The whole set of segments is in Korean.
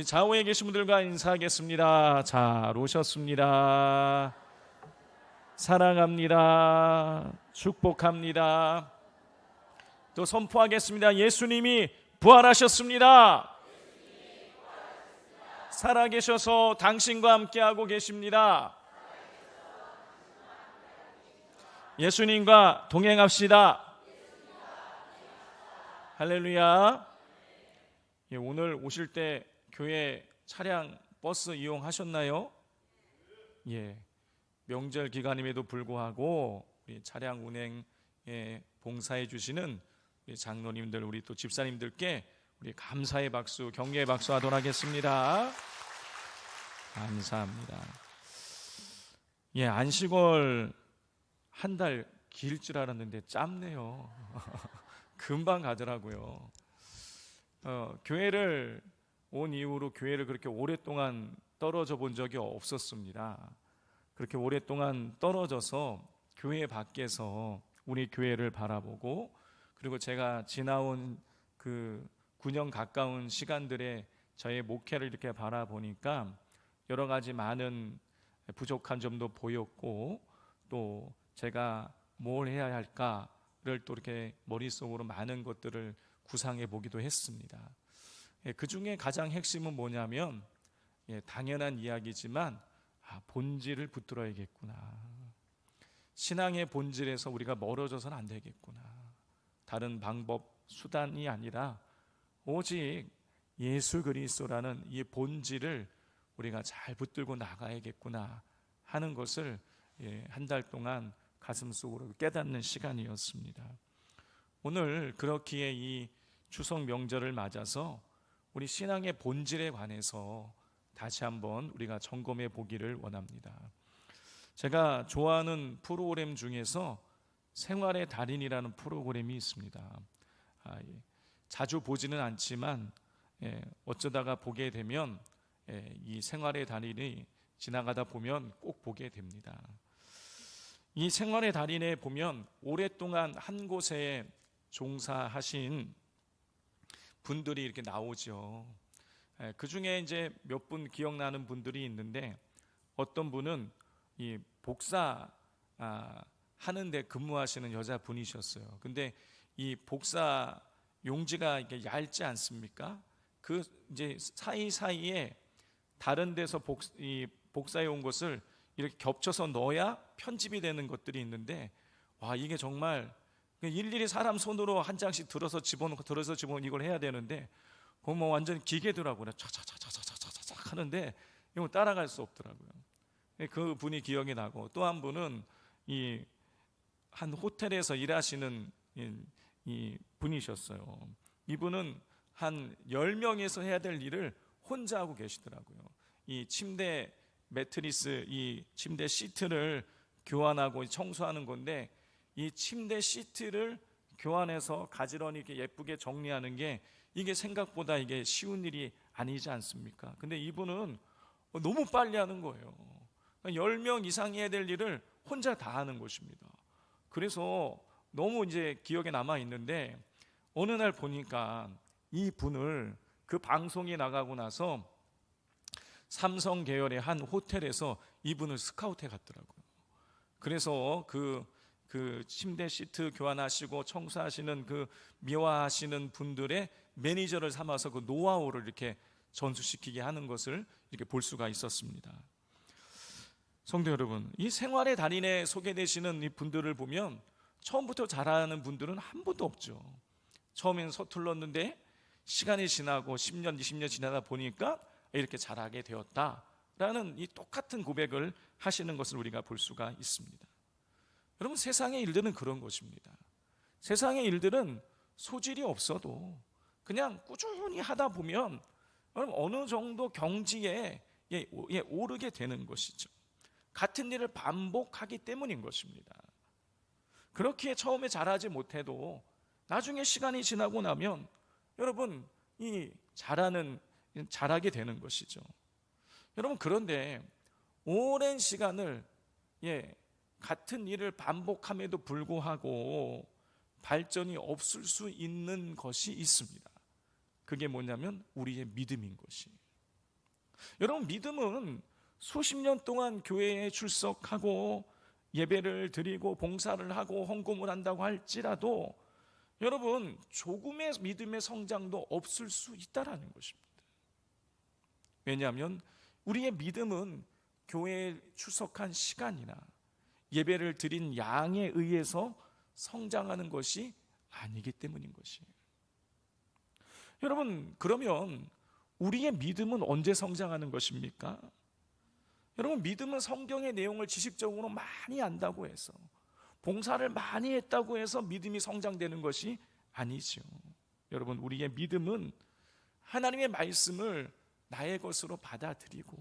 우리 좌우에 계신 분들과 인사하겠습니다. 잘 오셨습니다. 사랑합니다. 축복합니다. 또 선포하겠습니다. 예수님이 부활하셨습니다. 살아계셔서 당신과 함께하고 계십니다. 예수님과 동행합시다. 할렐루야. 오늘 오실 때 교회 차량 버스 이용하셨나요? 예, 명절 기간임에도 불구하고 우리 차량 운행에 봉사해 주시는 우리 장로님들, 우리 또 집사님들께 우리 감사의 박수, 격려의 박수 하도록 하겠습니다. 감사합니다. 예, 안식월 한 달 길 줄 알았는데 짧네요. 금방 가더라고요. 교회를 온 이후로 교회를 그렇게 오랫동안 떨어져 본 적이 없었습니다. 그렇게 오랫동안 떨어져서 교회 밖에서 우리 교회를 바라보고, 그리고 제가 지나온 그 9년 가까운 시간들의 저의 목회를 이렇게 바라보니까 여러 가지 많은 부족한 점도 보였고, 또 제가 뭘 해야 할까를 또 이렇게 머릿속으로 많은 것들을 구상해 보기도 했습니다. 그 중에 가장 핵심은 뭐냐면, 당연한 이야기지만 본질을 붙들어야겠구나. 신앙의 본질에서 우리가 멀어져서는 안 되겠구나. 다른 방법, 수단이 아니라 오직 예수 그리스도라는 이 본질을 우리가 잘 붙들고 나가야겠구나 하는 것을 한 달 동안 가슴속으로 깨닫는 시간이었습니다. 오늘 그렇기에 이 추석 명절을 맞아서 우리 신앙의 본질에 관해서 다시 한번 우리가 점검해 보기를 원합니다. 제가 좋아하는 프로그램 중에서 생활의 달인이라는 프로그램이 있습니다. 자주 보지는 않지만 어쩌다가 보게 되면 이 생활의 달인이 지나가다 보면 꼭 보게 됩니다. 이 생활의 달인에 보면 오랫동안 한 곳에 종사하신 분들이 이렇게 나오죠. 그 중에 이제 몇 분 기억나는 분들이 있는데, 어떤 분은 이 복사 하는데 근무하시는 여자분이셨어요. 근데 이 복사 용지가 이렇게 얇지 않습니까? 그 이제 사이사이에 다른 데서 복사해 온 것을 이렇게 겹쳐서 넣어야 편집이 되는 것들이 있는데, 와, 이게 정말 일일이 사람 손으로 한 장씩 들어서 집어넣고 이걸 해야 되는데, 그거 뭐 완전 기계더라고요. 차차차차차차차 하는데 이거 따라갈 수 없더라고요. 그 분이 기억이 나고, 또 한 분은 이 한 호텔에서 일하시는 이 분이셨어요. 이분은 한 10명에서 해야 될 일을 혼자 하고 계시더라고요. 이 침대 매트리스, 이 침대 시트를 교환하고 청소하는 건데, 이 침대 시트를 교환해서 가지런히 이렇게 예쁘게 정리하는 게 이게 생각보다 이게 쉬운 일이 아니지 않습니까? 근데 이분은 너무 빨리 하는 거예요. 10명 이상 해야 될 일을 혼자 다 하는 것입니다. 그래서 너무 이제 기억에 남아 있는데, 어느 날 보니까 이 분을 그 방송이 나가고 나서 삼성 계열의 한 호텔에서 이분을 스카우트해 갔더라고요. 그래서 그 침대 시트 교환하시고 청소하시는 그 미화하시는 분들의 매니저를 삼아서 그 노하우를 이렇게 전수시키게 하는 것을 이렇게 볼 수가 있었습니다. 성도 여러분, 이 생활의 달인에 소개되시는 이 분들을 보면 처음부터 잘하는 분들은 한 분도 없죠. 처음엔 서툴렀는데 시간이 지나고 10년, 20년 지나다 보니까 이렇게 잘하게 되었다라는 이 똑같은 고백을 하시는 것을 우리가 볼 수가 있습니다. 여러분, 세상의 일들은 그런 것입니다. 세상의 일들은 소질이 없어도 그냥 꾸준히 하다 보면 어느 정도 경지에 오르게 되는 것이죠. 같은 일을 반복하기 때문인 것입니다. 그렇게 처음에 잘하지 못해도 나중에 시간이 지나고 나면 여러분 잘하게 되는 것이죠. 여러분, 그런데 오랜 시간을 같은 일을 반복함에도 불구하고 발전이 없을 수 있는 것이 있습니다. 그게 뭐냐면 우리의 믿음인 것이. 여러분, 믿음은 수십 년 동안 교회에 출석하고 예배를 드리고 봉사를 하고 헌금을 한다고 할지라도 여러분, 조금의 믿음의 성장도 없을 수 있다라는 것입니다. 왜냐하면 우리의 믿음은 교회에 출석한 시간이나 예배를 드린 양에 의해서 성장하는 것이 아니기 때문인 것이에요. 여러분, 그러면 우리의 믿음은 언제 성장하는 것입니까? 여러분, 믿음은 성경의 내용을 지식적으로 많이 안다고 해서, 봉사를 많이 했다고 해서 믿음이 성장되는 것이 아니죠. 여러분, 우리의 믿음은 하나님의 말씀을 나의 것으로 받아들이고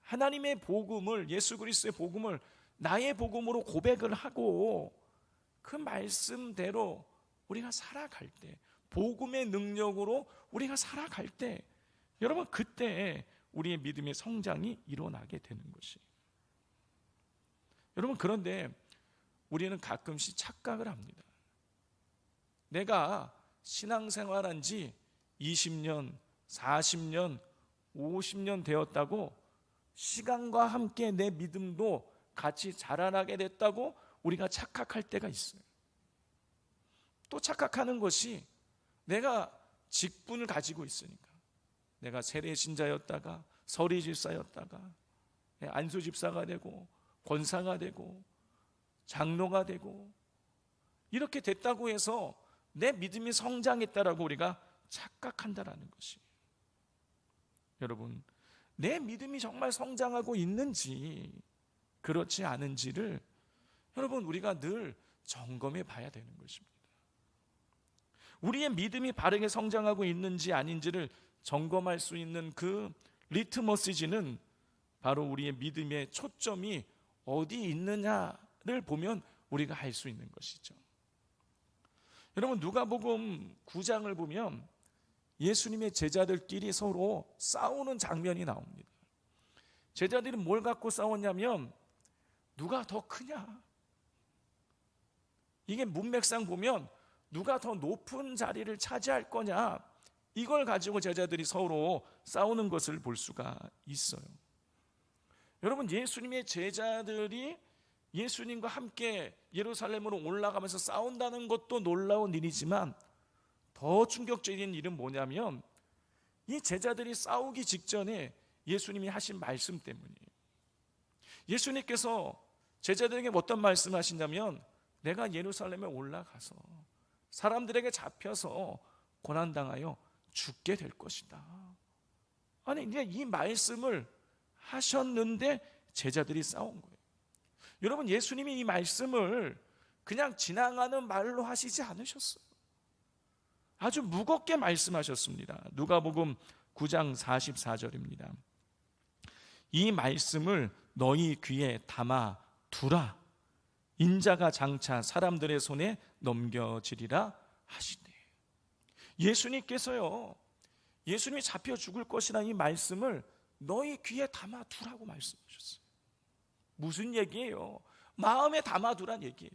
하나님의 복음을, 예수 그리스도의 복음을 나의 복음으로 고백을 하고 그 말씀대로 우리가 살아갈 때, 복음의 능력으로 우리가 살아갈 때, 여러분, 그때 우리의 믿음의 성장이 일어나게 되는 것이에요. 여러분, 그런데 우리는 가끔씩 착각을 합니다. 내가 신앙생활한 지 20년, 40년, 50년 되었다고 시간과 함께 내 믿음도 같이 자라나게 됐다고 우리가 착각할 때가 있어요. 또 착각하는 것이 내가 직분을 가지고 있으니까, 내가 세례신자였다가 서리집사였다가 안수집사가 되고 권사가 되고 장로가 되고 이렇게 됐다고 해서 내 믿음이 성장했다라고 우리가 착각한다라는 것이에요. 여러분, 내 믿음이 정말 성장하고 있는지 그렇지 않은지를 여러분, 우리가 늘 점검해 봐야 되는 것입니다. 우리의 믿음이 바르게 성장하고 있는지 아닌지를 점검할 수 있는 그 리트머스지는 바로 우리의 믿음의 초점이 어디 있느냐를 보면 우리가 알 수 있는 것이죠. 여러분, 누가복음 9장을 보면 예수님의 제자들끼리 서로 싸우는 장면이 나옵니다. 제자들이 뭘 갖고 싸웠냐면 누가 더 크냐, 이게 문맥상 보면 누가 더 높은 자리를 차지할 거냐, 이걸 가지고 제자들이 서로 싸우는 것을 볼 수가 있어요. 여러분, 예수님의 제자들이 예수님과 함께 예루살렘으로 올라가면서 싸운다는 것도 놀라운 일이지만 더 충격적인 일은 뭐냐면 이 제자들이 싸우기 직전에 예수님이 하신 말씀 때문이에요. 예수님께서 제자들에게 어떤 말씀을 하시냐면, 내가 예루살렘에 올라가서 사람들에게 잡혀서 고난당하여 죽게 될 것이다. 아니, 이제 이 말씀을 하셨는데 제자들이 싸운 거예요. 여러분, 예수님이 이 말씀을 그냥 지나가는 말로 하시지 않으셨어요. 아주 무겁게 말씀하셨습니다. 누가복음 9장 44절입니다. 이 말씀을 너희 귀에 담아 두라. 인자가 장차 사람들의 손에 넘겨지리라 하시되. 예수님께서요, 예수님이 잡혀 죽을 것이라는 이 말씀을 너희 귀에 담아 두라고 말씀하셨어요. 무슨 얘기예요? 마음에 담아 두란 얘기예요.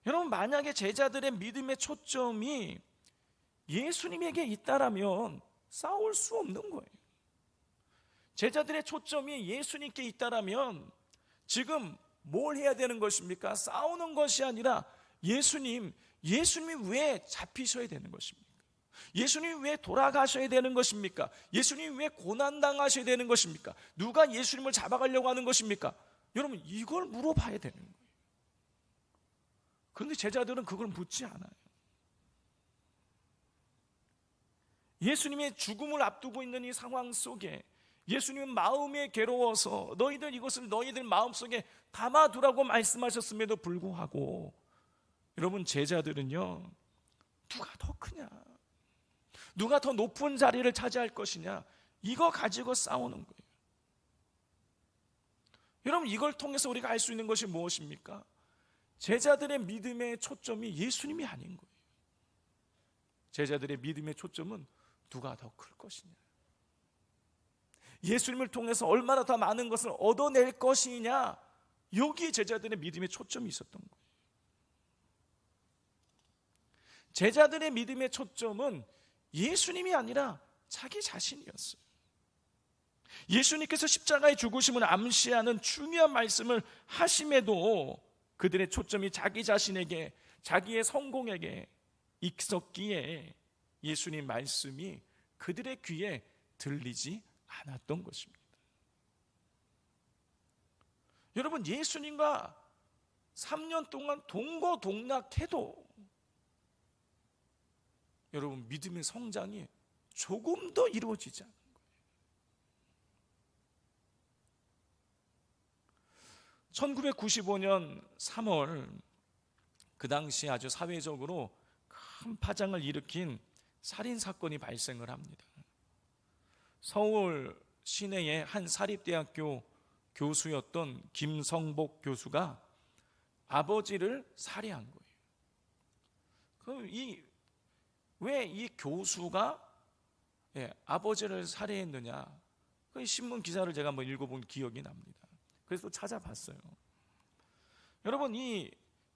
여러분, 만약에 제자들의 믿음의 초점이 예수님에게 있다라면 싸울 수 없는 거예요. 제자들의 초점이 예수님께 있다라면 지금 뭘 해야 되는 것입니까? 싸우는 것이 아니라 예수님이 왜 잡히셔야 되는 것입니까? 예수님이 왜 돌아가셔야 되는 것입니까? 예수님이 왜 고난당하셔야 되는 것입니까? 누가 예수님을 잡아가려고 하는 것입니까? 여러분, 이걸 물어봐야 되는 거예요. 그런데 제자들은 그걸 묻지 않아요. 예수님의 죽음을 앞두고 있는 이 상황 속에 예수님은 마음에 괴로워서 너희들 이것을 너희들 마음속에 담아두라고 말씀하셨음에도 불구하고 여러분, 제자들은요, 누가 더 크냐, 누가 더 높은 자리를 차지할 것이냐, 이거 가지고 싸우는 거예요. 여러분, 이걸 통해서 우리가 알 수 있는 것이 무엇입니까? 제자들의 믿음의 초점이 예수님이 아닌 거예요. 제자들의 믿음의 초점은 누가 더 클 것이냐, 예수님을 통해서 얼마나 더 많은 것을 얻어낼 것이냐, 여기에 제자들의 믿음의 초점이 있었던 거예요. 제자들의 믿음의 초점은 예수님이 아니라 자기 자신이었어요. 예수님께서 십자가의 죽으심을 암시하는 중요한 말씀을 하심에도 그들의 초점이 자기 자신에게, 자기의 성공에게 있었기에 예수님 말씀이 그들의 귀에 들리지 않았던 것입니다. 여러분, 예수님과 3년 동안 동거동락해도 여러분, 믿음의 성장이 조금 더 이루어지지 않는 거예요. 1995년 3월, 그 당시 아주 사회적으로 큰 파장을 일으킨 살인사건이 발생을 합니다. 서울 시내의 한 사립대학교 교수였던 김성복 교수가 아버지를 살해한 거예요. 그럼 왜 이 교수가 아버지를 살해했느냐? 그 신문 기사를 제가 한번 읽어본 기억이 납니다. 그래서 찾아봤어요. 여러분, 이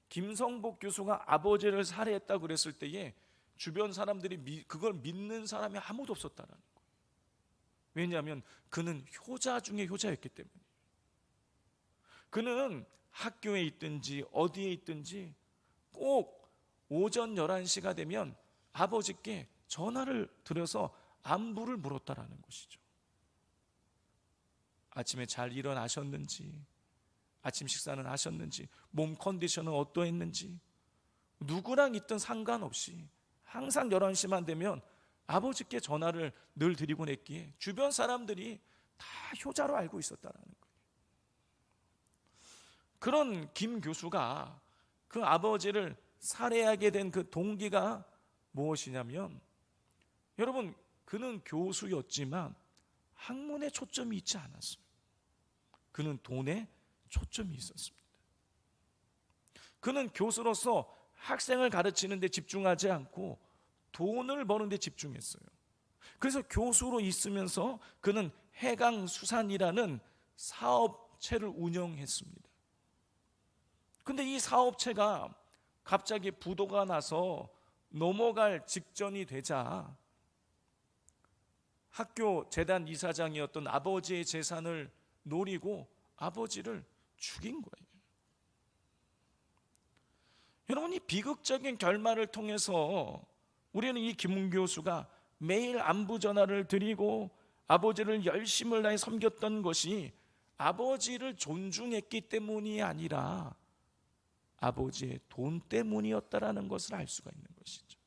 김성복 교수가 아버지를 살해했다고 그랬을 때에 주변 사람들이 그걸 믿는 사람이 아무도 없었다는 거예요. 왜냐하면 그는 효자 중에 효자였기 때문에. 그는 학교에 있든지 어디에 있든지 꼭 오전 11시가 되면 아버지께 전화를 드려서 안부를 물었다라는 것이죠. 아침에 잘 일어나셨는지, 아침 식사는 하셨는지, 몸 컨디션은 어떠했는지, 누구랑 있든 상관없이 항상 11시만 되면 아버지께 전화를 늘 드리곤 했기에 주변 사람들이 다 효자로 알고 있었다라는 거예요. 그런 김 교수가 그 아버지를 살해하게 된 그 동기가 무엇이냐면, 여러분, 그는 교수였지만 학문에 초점이 있지 않았어요. 그는 돈에 초점이 있었습니다. 그는 교수로서 학생을 가르치는 데 집중하지 않고 돈을 버는 데 집중했어요. 그래서 교수로 있으면서 그는 해강수산이라는 사업체를 운영했습니다. 근데 이 사업체가 갑자기 부도가 나서 넘어갈 직전이 되자 학교 재단 이사장이었던 아버지의 재산을 노리고 아버지를 죽인 거예요. 여러분, 이 비극적인 결말을 통해서 우리는 이 김 교수가 매일 안부 전화를 드리고 아버지를 열심을 다해 섬겼던 것이 아버지를 존중했기 때문이 아니라 아버지의 돈 때문이었다라는 것을 알 수가 있는 것이죠.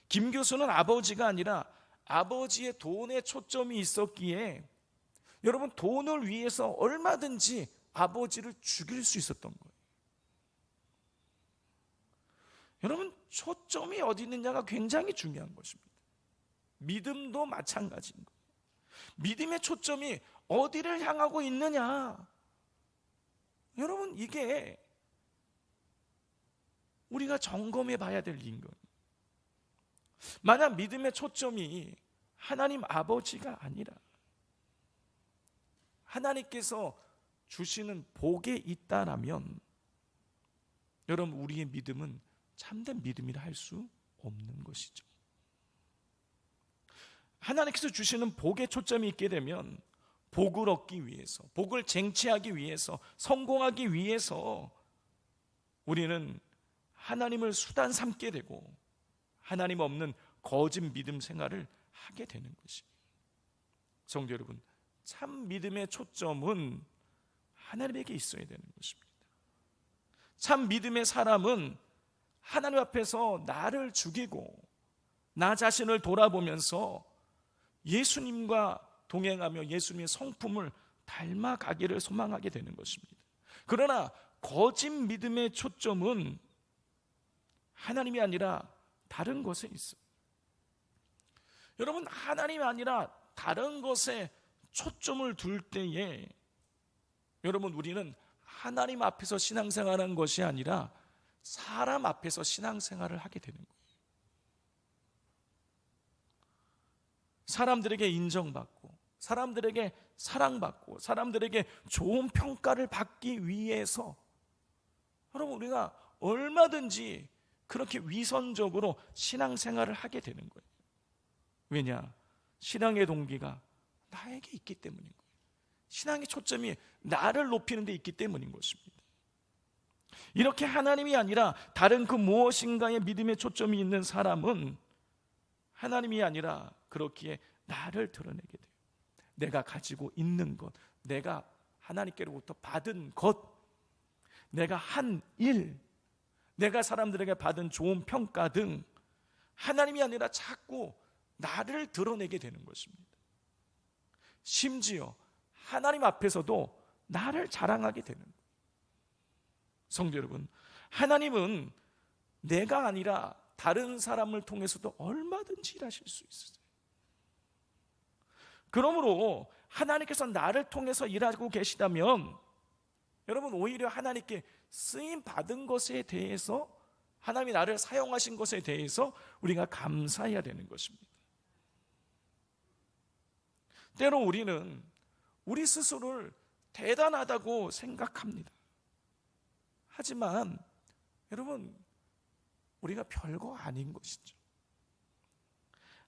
김 교수는 아버지가 아니라 아버지의 돈에 초점이 있었기에 여러분, 돈을 위해서 얼마든지 아버지를 죽일 수 있었던 거예요. 여러분, 초점이 어디 있느냐가 굉장히 중요한 것입니다. 믿음도 마찬가지인 거예요. 믿음의 초점이 어디를 향하고 있느냐, 여러분, 이게 우리가 점검해 봐야 될 일인 거예요. 만약 믿음의 초점이 하나님 아버지가 아니라 하나님께서 주시는 복에 있다라면 여러분, 우리의 믿음은 참된 믿음이라 할 수 없는 것이죠. 하나님께서 주시는 복에 초점이 있게 되면 복을 얻기 위해서, 복을 쟁취하기 위해서, 성공하기 위해서 우리는 하나님을 수단 삼게 되고 하나님 없는 거짓 믿음 생활을 하게 되는 것입니다. 성도 여러분, 참 믿음의 초점은 하나님에게 있어야 되는 것입니다. 참 믿음의 사람은 하나님 앞에서 나를 죽이고 나 자신을 돌아보면서 예수님과 동행하며 예수님의 성품을 닮아가기를 소망하게 되는 것입니다. 그러나 거짓 믿음의 초점은 하나님이 아니라 다른 것에 있어요. 여러분, 하나님이 아니라 다른 것에 초점을 둘 때에 여러분, 우리는 하나님 앞에서 신앙생활하는 것이 아니라 사람 앞에서 신앙생활을 하게 되는 거예요. 사람들에게 인정받고 사람들에게 사랑받고 사람들에게 좋은 평가를 받기 위해서 여러분, 우리가 얼마든지 그렇게 위선적으로 신앙생활을 하게 되는 거예요. 왜냐? 신앙의 동기가 나에게 있기 때문인 거예요. 신앙의 초점이 나를 높이는 데 있기 때문인 것입니다. 이렇게 하나님이 아니라 다른 그 무엇인가의 믿음의 초점이 있는 사람은 하나님이 아니라 그렇기에 나를 드러내게 돼요. 내가 가지고 있는 것, 내가 하나님께로부터 받은 것, 내가 한 일, 내가 사람들에게 받은 좋은 평가 등 하나님이 아니라 자꾸 나를 드러내게 되는 것입니다. 심지어 하나님 앞에서도 나를 자랑하게 되는 거예요. 성도 여러분, 하나님은 내가 아니라 다른 사람을 통해서도 얼마든지 일하실 수 있어요. 그러므로 하나님께서 나를 통해서 일하고 계시다면 여러분, 오히려 하나님께 쓰임 받은 것에 대해서, 하나님이 나를 사용하신 것에 대해서 우리가 감사해야 되는 것입니다. 때로 우리는 우리 스스로를 대단하다고 생각합니다. 하지만 여러분, 우리가 별거 아닌 것이죠.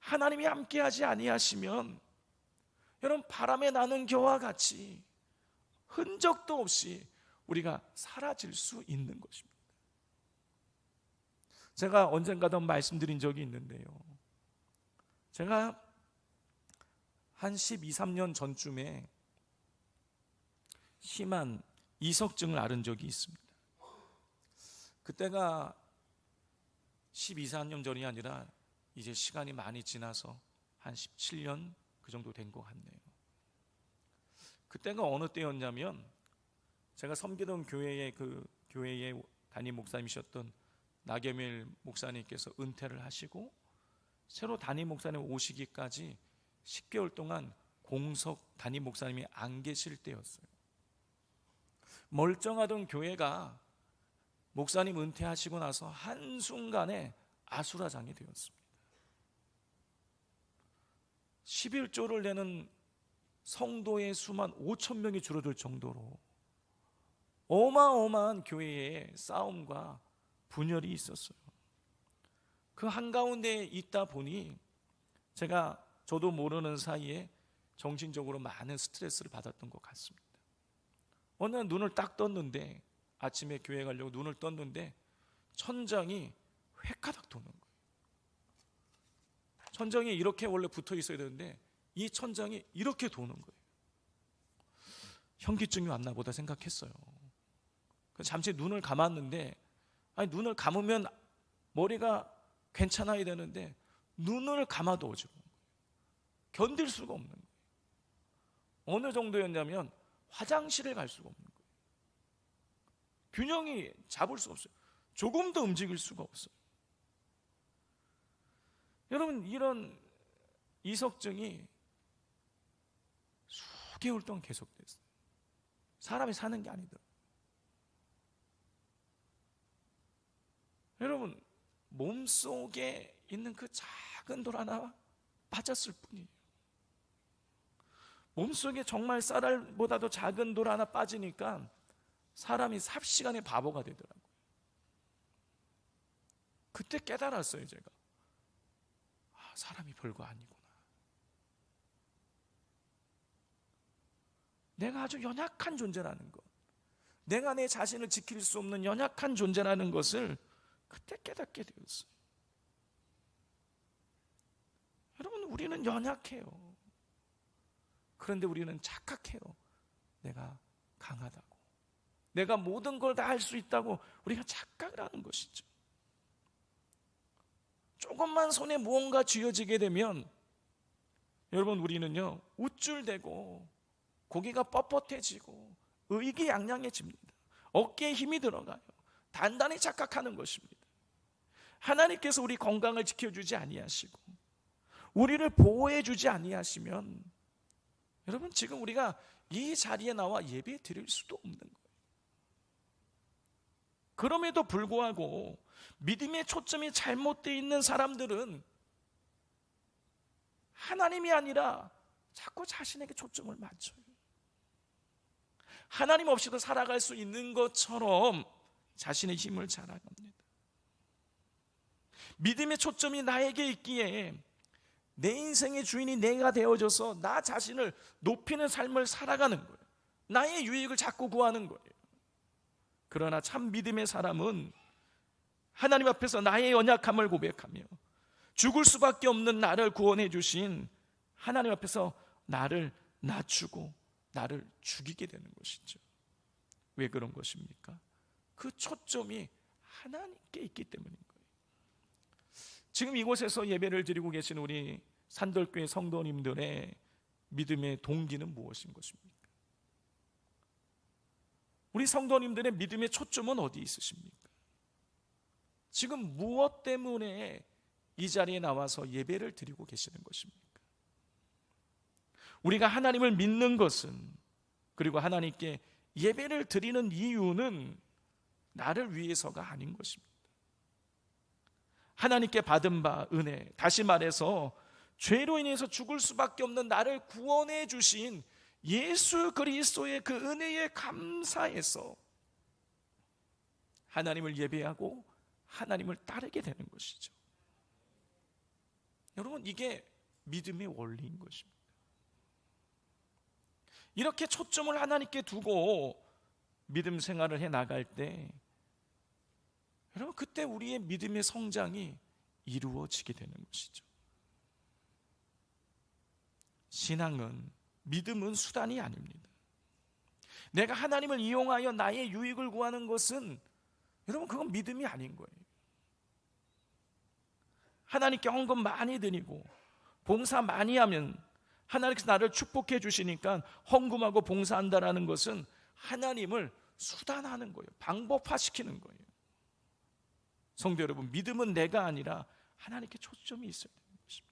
하나님이 함께하지 아니하시면 여러분, 바람에 나는 겨와 같이 흔적도 없이 우리가 사라질 수 있는 것입니다. 제가 언젠가도 말씀드린 적이 있는데요, 제가 한 12, 13년 전쯤에 심한 이석증을 앓은 적이 있습니다. 그때가 12, 14년 전이 아니라 이제 시간이 많이 지나서 한 17년 그 정도 된 것 같네요. 그때가 어느 때였냐면, 제가 섬기던 교회의 담임 목사님이셨던 나겸일 목사님께서 은퇴를 하시고 새로 담임 목사님 오시기까지 10개월 동안 공석 담임 목사님이 안 계실 때였어요. 멀쩡하던 교회가 목사님 은퇴하시고 나서 한순간에 아수라장이 되었습니다. 11조를 내는 성도의 수만 5천 명이 줄어들 정도로 어마어마한 교회의 싸움과 분열이 있었어요. 그 한가운데에 있다 보니 저도 모르는 사이에 정신적으로 많은 스트레스를 받았던 것 같습니다. 어느 날 눈을 딱 떴는데, 아침에 교회 가려고 눈을 떴는데 천장이 획가닥 도는 거예요. 천장이 이렇게 원래 붙어 있어야 되는데 이 천장이 이렇게 도는 거예요. 현기증이 왔나 보다 생각했어요. 그래서 잠시 눈을 감았는데, 눈을 감으면 머리가 괜찮아야 되는데 눈을 감아도 오죠. 견딜 수가 없는 거예요. 어느 정도였냐면 화장실을 갈 수가 없는 거예요. 균형이 잡을 수가 없어요. 조금 더 움직일 수가 없어요. 여러분, 이런 이석증이 수개월 동안 계속됐어요. 사람이 사는 게 아니더라고요. 여러분, 몸속에 있는 그 작은 돌 하나 빠졌을 뿐이에요. 몸속에 정말 쌀알보다도 작은 돌 하나 빠지니까 사람이 삽시간에 바보가 되더라고요. 그때 깨달았어요, 제가. 사람이 별거 아니구나. 내가 아주 연약한 존재라는 것, 내가 내 자신을 지킬 수 없는 연약한 존재라는 것을 그때 깨닫게 되었어요. 여러분, 우리는 연약해요. 그런데 우리는 착각해요. 내가 강하다고, 내가 모든 걸 다 할 수 있다고 우리가 착각을 하는 것이죠. 조금만 손에 무언가 쥐어지게 되면 여러분, 우리는요 우쭐대고 고개가 뻣뻣해지고 의기양양해집니다. 어깨에 힘이 들어가요. 단단히 착각하는 것입니다. 하나님께서 우리 건강을 지켜주지 아니하시고 우리를 보호해주지 아니하시면 여러분, 지금 우리가 이 자리에 나와 예배 드릴 수도 없는 거예요. 그럼에도 불구하고 믿음의 초점이 잘못되어 있는 사람들은 하나님이 아니라 자꾸 자신에게 초점을 맞춰요. 하나님 없이도 살아갈 수 있는 것처럼 자신의 힘을 자랑합니다. 믿음의 초점이 나에게 있기에 내 인생의 주인이 내가 되어져서 나 자신을 높이는 삶을 살아가는 거예요. 나의 유익을 자꾸 구하는 거예요. 그러나 참 믿음의 사람은 하나님 앞에서 나의 연약함을 고백하며 죽을 수밖에 없는 나를 구원해 주신 하나님 앞에서 나를 낮추고 나를 죽이게 되는 것이죠. 왜 그런 것입니까? 그 초점이 하나님께 있기 때문인 거예요. 지금 이곳에서 예배를 드리고 계신 우리 산돌교회 성도님들의 믿음의 동기는 무엇인 것입니까? 우리 성도님들의 믿음의 초점은 어디 있으십니까? 지금 무엇 때문에 이 자리에 나와서 예배를 드리고 계시는 것입니까? 우리가 하나님을 믿는 것은, 그리고 하나님께 예배를 드리는 이유는 나를 위해서가 아닌 것입니다. 하나님께 받은 바 은혜, 다시 말해서 죄로 인해서 죽을 수밖에 없는 나를 구원해 주신 예수 그리스도의 그 은혜에 감사해서 하나님을 예배하고 하나님을 따르게 되는 것이죠. 여러분, 이게 믿음의 원리인 것입니다. 이렇게 초점을 하나님께 두고 믿음 생활을 해 나갈 때, 여러분, 그때 우리의 믿음의 성장이 이루어지게 되는 것이죠. 신앙은, 믿음은 수단이 아닙니다. 내가 하나님을 이용하여 나의 유익을 구하는 것은, 여러분, 그건 믿음이 아닌 거예요. 하나님께 헌금 많이 드리고 봉사 많이 하면 하나님께서 나를 축복해 주시니까 헌금하고 봉사한다라는 것은 하나님을 수단화하는 거예요. 방법화시키는 거예요. 성도 여러분, 믿음은 내가 아니라 하나님께 초점이 있어야 되는 것입니다.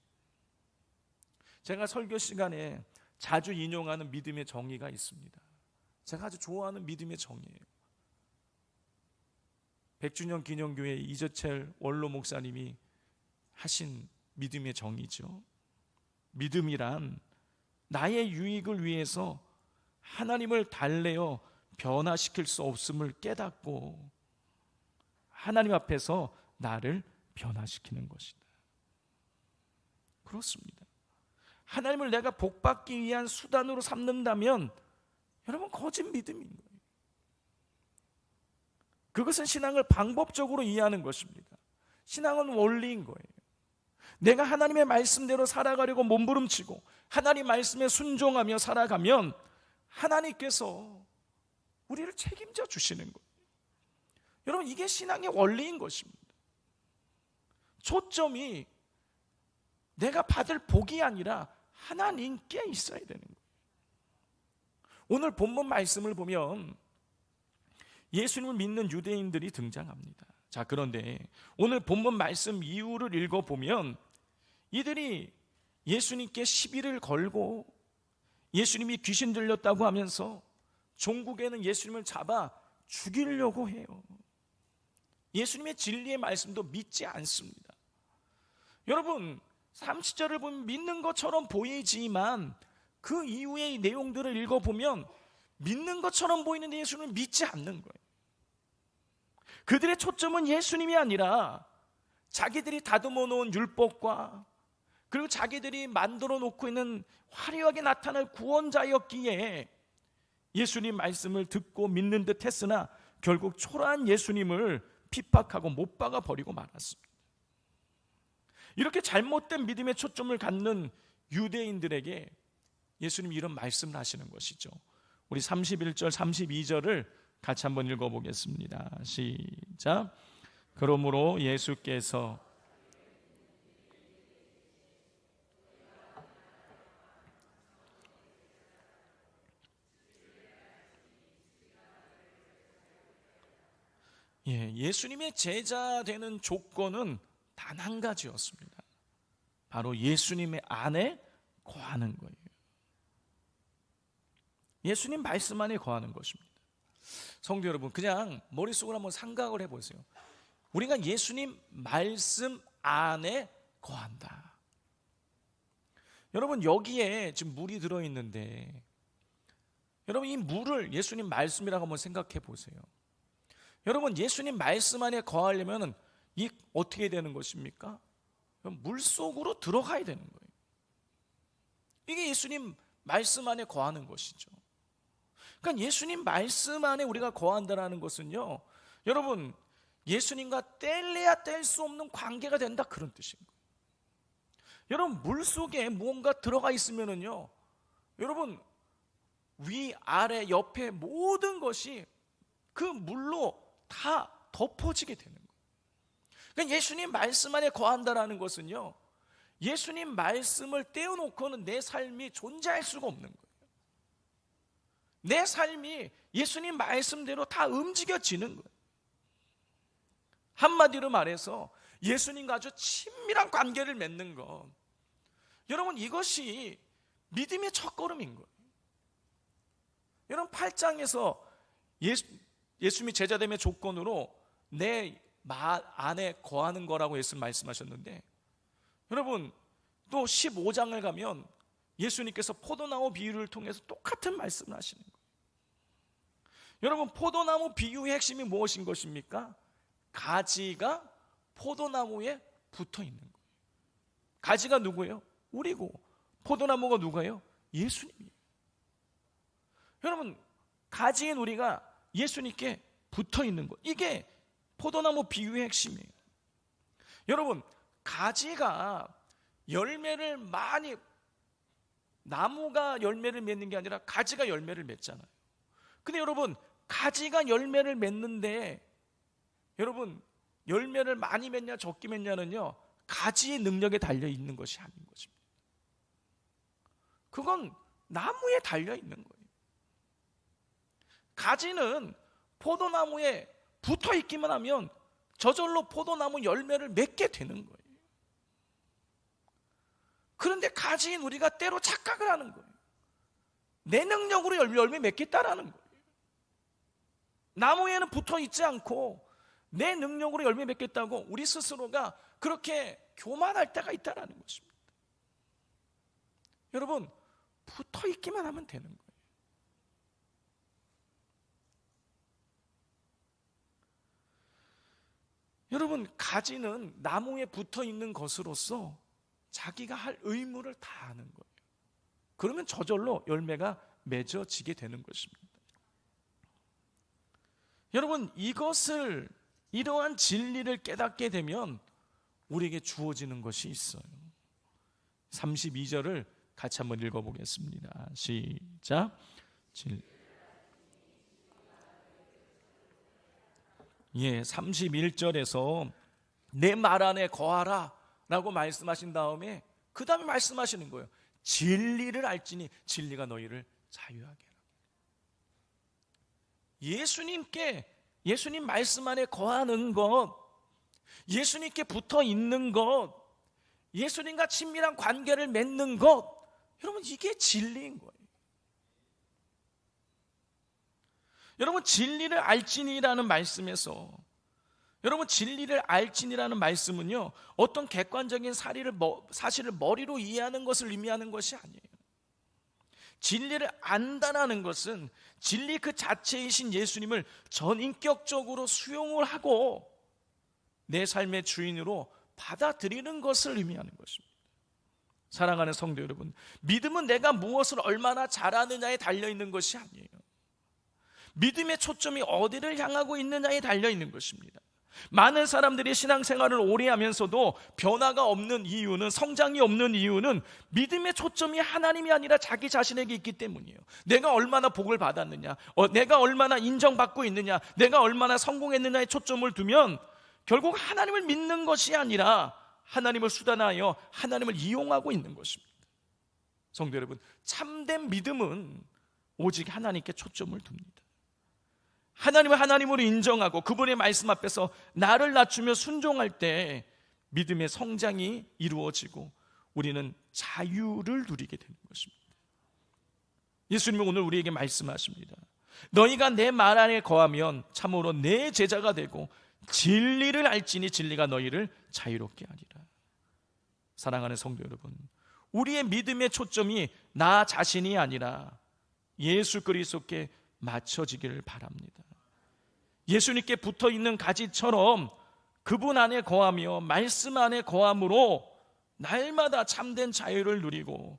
제가 설교 시간에 자주 인용하는 믿음의 정의가 있습니다. 제가 아주 좋아하는 믿음의 정의예요. 백주년 기념교회 이저철 원로 목사님이 하신 믿음의 정의죠. 믿음이란 나의 유익을 위해서 하나님을 달래어 변화시킬 수 없음을 깨닫고 하나님 앞에서 나를 변화시키는 것이다. 그렇습니다. 하나님을 내가 복받기 위한 수단으로 삼는다면 여러분, 거짓 믿음인 거예요. 그것은 신앙을 방법적으로 이해하는 것입니다. 신앙은 원리인 거예요. 내가 하나님의 말씀대로 살아가려고 몸부림치고 하나님 말씀에 순종하며 살아가면 하나님께서 우리를 책임져 주시는 거예요. 여러분, 이게 신앙의 원리인 것입니다. 초점이 내가 받을 복이 아니라 하나님께 있어야 되는 거예요. 오늘 본문 말씀을 보면 예수님을 믿는 유대인들이 등장합니다. 자, 그런데 오늘 본문 말씀 이유를 읽어보면 이들이 예수님께 시비를 걸고 예수님이 귀신 들렸다고 하면서 종국에는 예수님을 잡아 죽이려고 해요. 예수님의 진리의 말씀도 믿지 않습니다. 여러분, 30절을 보면 믿는 것처럼 보이지만 그 이후의 내용들을 읽어보면 믿는 것처럼 보이는데 예수님을 믿지 않는 거예요. 그들의 초점은 예수님이 아니라 자기들이 다듬어 놓은 율법과 그리고 자기들이 만들어 놓고 있는 화려하게 나타날 구원자였기에 예수님 말씀을 듣고 믿는 듯 했으나 결국 초라한 예수님을 핍박하고 못 박아 버리고 말았습니다. 이렇게 잘못된 믿음의 초점을 갖는 유대인들에게 예수님이 이런 말씀을 하시는 것이죠. 우리 31절 32절을 같이 한번 읽어보겠습니다. 시작. 그러므로 예수께서 예수님의 제자 되는 조건은 단 한 가지였습니다. 바로 예수님의 안에 거하는 거예요. 예수님 말씀 안에 거하는 것입니다. 성도 여러분, 그냥 머릿속으로 한번 생각을 해보세요. 우리가 예수님 말씀 안에 거한다. 여러분, 여기에 지금 물이 들어있는데 여러분, 이 물을 예수님 말씀이라고 한번 생각해 보세요. 여러분, 예수님 말씀 안에 거하려면 이 어떻게 되는 것입니까? 물 속으로 들어가야 되는 거예요. 이게 예수님 말씀 안에 거하는 것이죠. 그러니까 예수님 말씀 안에 우리가 거한다는 것은요, 여러분, 예수님과 뗄래야 뗄 수 없는 관계가 된다, 그런 뜻인 거예요. 여러분, 물속에 무언가 들어가 있으면은요, 여러분, 위, 아래, 옆에 모든 것이 그 물로 다 덮어지게 되는 거예요. 그러니까 예수님 말씀 안에 거한다는 것은요, 예수님 말씀을 떼어놓고는 내 삶이 존재할 수가 없는 거예요. 내 삶이 예수님 말씀대로 다 움직여지는 거예요. 한마디로 말해서 예수님과 아주 친밀한 관계를 맺는 것, 여러분, 이것이 믿음의 첫걸음인 거예요. 여러분, 8장에서 예수님이 제자됨의 조건으로 내 말 안에 거하는 거라고 예수님 말씀하셨는데, 여러분, 또 15장을 가면 예수님께서 포도나무 비유를 통해서 똑같은 말씀을 하시는 거예요. 여러분, 포도나무 비유의 핵심이 무엇인 것입니까? 가지가 포도나무에 붙어 있는 거예요. 가지가 누구예요? 우리고, 포도나무가 누구예요? 예수님이에요. 여러분, 가지인 우리가 예수님께 붙어 있는 것, 이게 포도나무 비유의 핵심이에요. 여러분, 가지가 열매를 많이, 나무가 열매를 맺는 게 아니라 가지가 열매를 맺잖아요. 근데 여러분, 가지가 열매를 맺는데, 여러분, 열매를 많이 맺냐 적게 맺냐는요, 가지의 능력에 달려 있는 것이 아닌 것입니다. 그건 나무에 달려 있는 거예요. 가지는 포도나무에 붙어 있기만 하면 저절로 포도나무 열매를 맺게 되는 거예요. 그런데 가지인 우리가 때로 착각을 하는 거예요. 내 능력으로 열매 맺겠다라는 거예요. 나무에는 붙어 있지 않고 내 능력으로 열매 맺겠다고 우리 스스로가 그렇게 교만할 때가 있다라는 것입니다. 여러분, 붙어 있기만 하면 되는 거예요. 여러분, 가지는 나무에 붙어 있는 것으로서 자기가 할 의무를 다 하는 거예요. 그러면 저절로 열매가 맺어지게 되는 것입니다. 여러분, 이러한 진리를 깨닫게 되면 우리에게 주어지는 것이 있어요. 32절을 같이 한번 읽어보겠습니다. 시작. 예, 31절에서 내 말 안에 거하라 라고 말씀하신 다음에 그 다음에 말씀하시는 거예요. 진리를 알지니 진리가 너희를 자유하게 하라. 예수님 말씀 안에 거하는 것, 예수님께 붙어 있는 것, 예수님과 친밀한 관계를 맺는 것, 여러분, 이게 진리인 거예요. 여러분, 진리를 알지니라는 말씀에서, 여러분, 진리를 알지니라는 말씀은요, 어떤 객관적인 사실을 머리로 이해하는 것을 의미하는 것이 아니에요. 진리를 안다라는 것은 진리 그 자체이신 예수님을 전인격적으로 수용을 하고 내 삶의 주인으로 받아들이는 것을 의미하는 것입니다. 사랑하는 성도 여러분, 믿음은 내가 무엇을 얼마나 잘하느냐에 달려있는 것이 아니에요. 믿음의 초점이 어디를 향하고 있느냐에 달려있는 것입니다. 많은 사람들이 신앙생활을 오래 하면서도 변화가 없는 이유는, 성장이 없는 이유는 믿음의 초점이 하나님이 아니라 자기 자신에게 있기 때문이에요. 내가 얼마나 복을 받았느냐, 내가 얼마나 인정받고 있느냐, 내가 얼마나 성공했느냐에 초점을 두면 결국 하나님을 믿는 것이 아니라 하나님을 수단하여 하나님을 이용하고 있는 것입니다. 성도 여러분, 참된 믿음은 오직 하나님께 초점을 둡니다. 하나님을 하나님으로 인정하고 그분의 말씀 앞에서 나를 낮추며 순종할 때 믿음의 성장이 이루어지고 우리는 자유를 누리게 되는 것입니다. 예수님은 오늘 우리에게 말씀하십니다. 너희가 내 말 안에 거하면 참으로 내 제자가 되고 진리를 알지니 진리가 너희를 자유롭게 하리라. 사랑하는 성도 여러분, 우리의 믿음의 초점이 나 자신이 아니라 예수 그리스도께 맞춰지기를 바랍니다. 예수님께 붙어있는 가지처럼 그분 안에 거하며 말씀 안에 거함으로 날마다 참된 자유를 누리고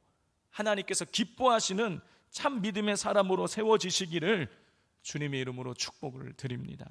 하나님께서 기뻐하시는 참 믿음의 사람으로 세워지시기를 주님의 이름으로 축복을 드립니다.